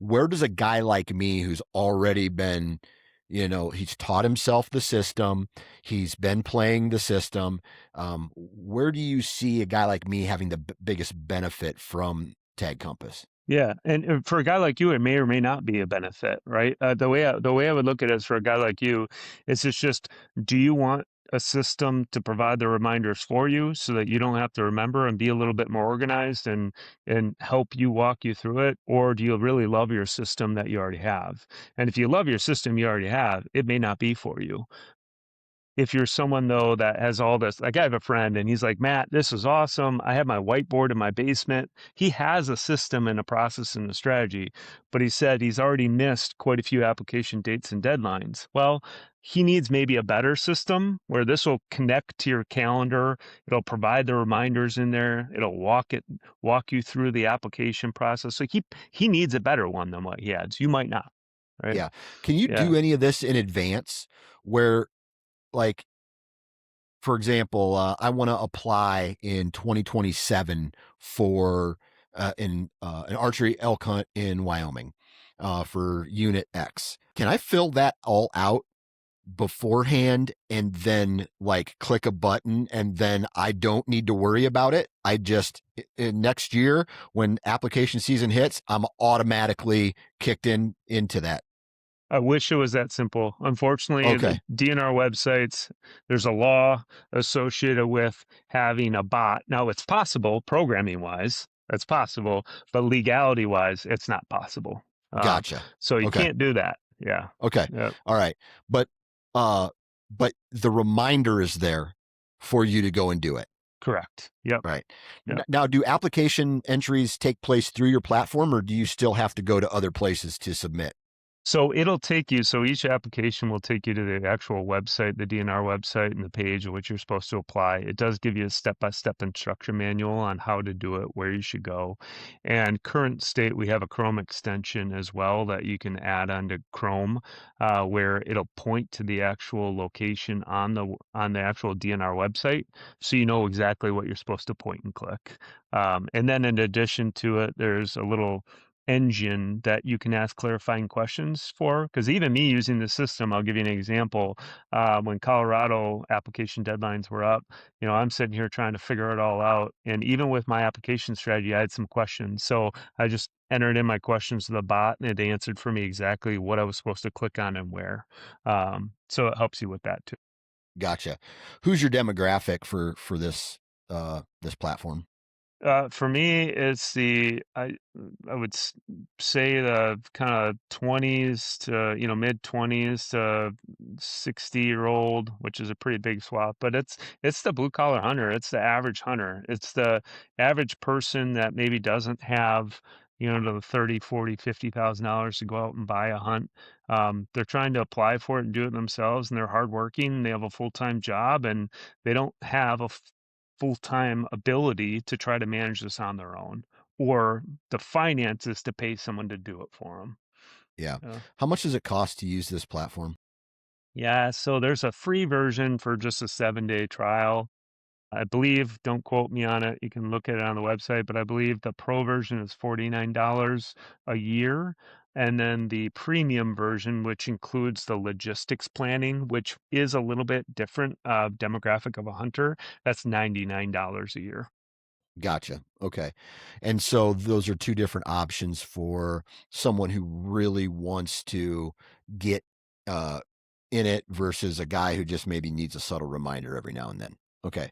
where does a guy like me who's already been, he's taught himself the system, he's been playing the system. Where do you see a guy like me having the biggest benefit from Tag Compass? Yeah, and for a guy like you, it may or may not be a benefit, right? The way I would look at it is for a guy like you, it's just, do you want a system to provide the reminders for you so that you don't have to remember and be a little bit more organized and help you walk you through it, or do you really love your system that you already have? And if you love your system you already have, it may not be for you. If you're someone though that has all this, like I have a friend and he's like, Matt, this is awesome. I have my whiteboard in my basement. He has a system and a process and a strategy, but he said he's already missed quite a few application dates and deadlines. Well, he needs maybe a better system where this will connect to your calendar. It'll provide the reminders in there. It'll walk you through the application process. So he needs a better one than what he has. You might not, right? Yeah. Can you Yeah. do any of this in advance where, like, for example, I want to apply in 2027 for an archery elk hunt in Wyoming for Unit X. Can I fill that all out beforehand and then like click a button and then I don't need to worry about it? I just next year when application season hits, I'm automatically kicked into that. I wish it was that simple. Unfortunately, the Okay, DNR websites, there's a law associated with having a bot. Now, it's possible programming wise, that's possible, but legality wise, it's not possible. Um, gotcha. so you Okay. can't do that. Yeah. Okay. Yep. All right. But uh but the reminder is there for you to go and do it. Correct. Yep. Right. Yep. Now, do application entries take place through your platform or do you still have to go to other places to submit? So it'll take you, so each application will take you to the actual website, the DNR website, and the page of which you're supposed to apply. It does give you a step-by-step instruction manual on how to do it, where you should go. And current state, we have a Chrome extension as well that you can add onto Chrome, where it'll point to the actual location on the actual DNR website, so you know exactly what you're supposed to point and click. And then in addition to it, there's a little engine that you can ask clarifying questions for. Because even me using the system, I'll give you an example. When Colorado application deadlines were up, I'm sitting here trying to figure it all out. And even with my application strategy, I had some questions. So I just entered in my questions to the bot and it answered for me exactly what I was supposed to click on and where. So it helps you with that too. Gotcha. Who's your demographic for this platform? For me, it's I would say the kind of 20s to mid 20s to 60-year-old, which is a pretty big swap. But it's the blue collar hunter. It's the average hunter. It's the average person that maybe doesn't have the 30, 40, $50,000 to go out and buy a hunt. They're trying to apply for it and do it themselves, and they're hardworking. They have a full-time job, and they don't have a full-time ability to try to manage this on their own or the finances to pay someone to do it for them. Yeah. Yeah. How much does it cost to use this platform? Yeah, so there's a free version for just a 7-day trial. I believe, don't quote me on it, you can look at it on the website, but I believe the pro version is $49 a year. And then the premium version, which includes the logistics planning, which is a little bit different demographic of a hunter, that's $99 a year. Gotcha. Okay. And so those are two different options for someone who really wants to get uh in it versus a guy who just maybe needs a subtle reminder every now and then. Okay.